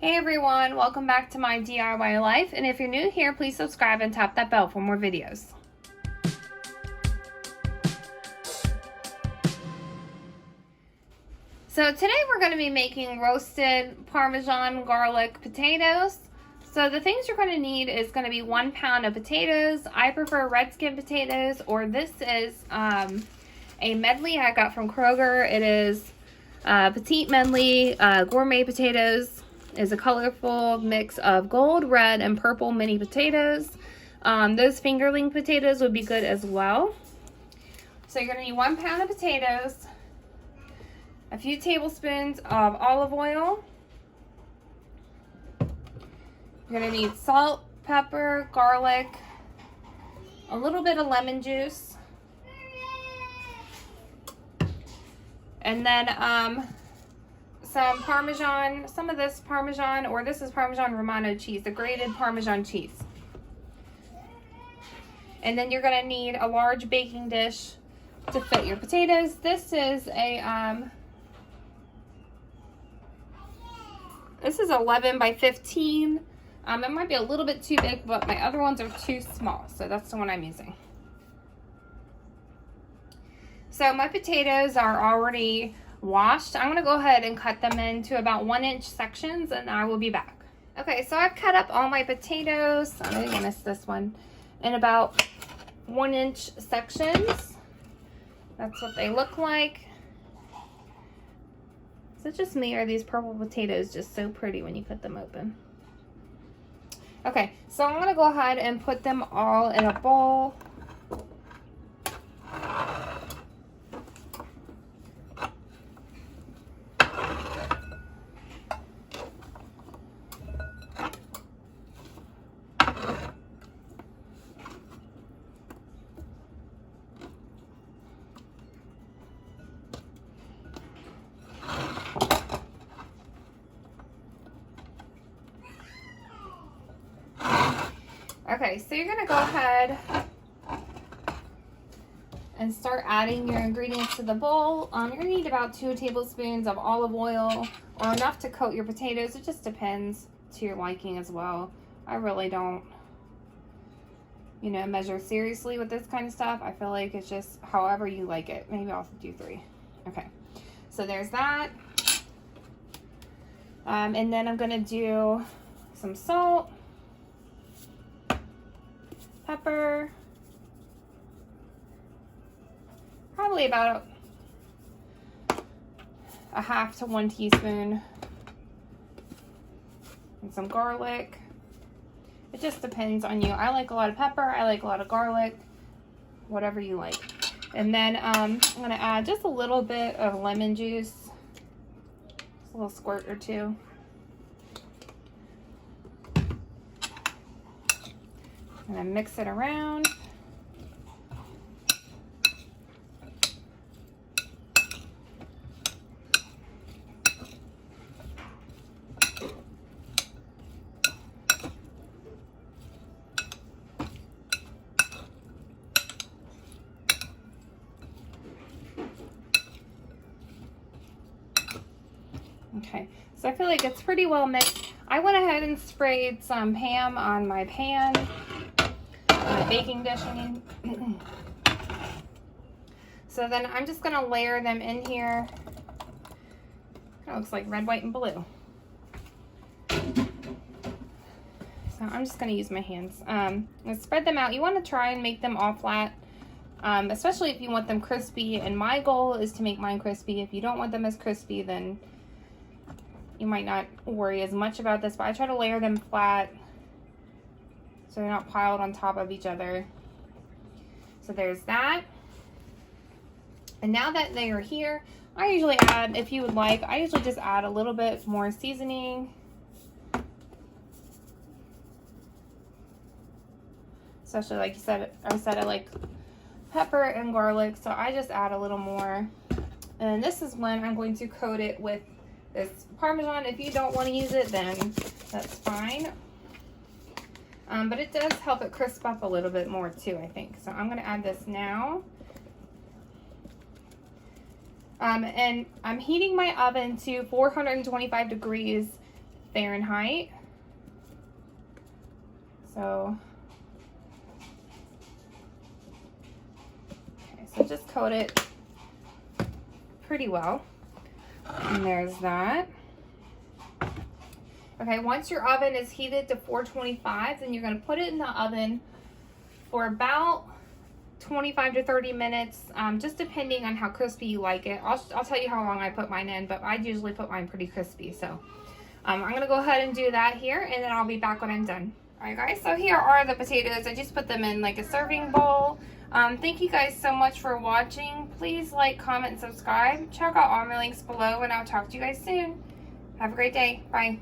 Hey everyone, welcome back to my DIY life, and if you're new here, please subscribe and tap that bell for more videos. So today we're going to be making roasted Parmesan garlic potatoes. So the things you're going to need is going to be 1 pound of potatoes. I prefer red skin potatoes, or this is a medley I got from Kroger. It is petite medley gourmet potatoes. Is a colorful mix of gold, red, and purple mini potatoes. Those fingerling potatoes would be good as well. So you're going to need 1 pound of potatoes, a few tablespoons of olive oil. You're going to need salt, pepper, garlic, a little bit of lemon juice, and then some Parmesan, some of this Parmesan, or this is Parmesan Romano cheese, the grated Parmesan cheese. And then you're going to need a large baking dish to fit your potatoes. This is a, this is 11 by 15. It might be a little bit too big, but my other ones are too small, so that's the one I'm using. So my potatoes are already washed. I'm gonna go ahead and cut them into about 1-inch sections, and I will be back. Okay, so I've cut up all my potatoes, I'm gonna miss this one, in about 1-inch sections. That's what they look like. Is it just me, or are these purple potatoes just so pretty when you cut them open? Okay, so I'm gonna go ahead and put them all in a bowl. Okay, so you're gonna go ahead and start adding your ingredients to the bowl. You're gonna need about 2 tablespoons of olive oil, or enough to coat your potatoes. It just depends to your liking as well. I really don't, measure seriously with this kind of stuff. I feel like it's just however you like it. Maybe I'll do 3. Okay, so there's that. And then I'm gonna do some salt, pepper, probably about a half to 1 teaspoon, and some garlic. It just depends on you. I like a lot of pepper, I like a lot of garlic, whatever you like. And then I'm gonna add just a little bit of lemon juice, just a little squirt or 2. And then mix it around. Okay, so I feel like it's pretty well mixed. I went ahead and sprayed some ham on my pan, my baking dish, I mean. So then I'm just gonna layer them in here. Kind of looks like red, white, and blue. So I'm just gonna use my hands. And spread them out. You wanna try and make them all flat, especially if you want them crispy. And my goal is to make mine crispy. If you don't want them as crispy, then you might not worry as much about this, but I try to layer them flat so they're not piled on top of each other. So there's that. And now that they are here, I usually add, if you would like, I usually just add a little bit more seasoning. Especially like you said, I like pepper and garlic, so I just add a little more. And this is when I'm going to coat it with this Parmesan. If you don't want to use it, then that's fine. But it does help it crisp up a little bit more too, I think. So I'm going to add this now. And I'm heating my oven to 425 degrees Fahrenheit. So, okay, so just coat it pretty well. And there's that. Okay, once your oven is heated to 425, then you're going to put it in the oven for about 25 to 30 minutes, just depending on how crispy you like it. I'll tell you how long I put mine in, but I usually put mine pretty crispy. So I'm going to go ahead and do that here, and then I'll be back when I'm done. Alright guys, so here are the potatoes. I just put them in like a serving bowl. Thank you guys so much for watching. Please like, comment, and subscribe. Check out all my links below, and I'll talk to you guys soon. Have a great day. Bye.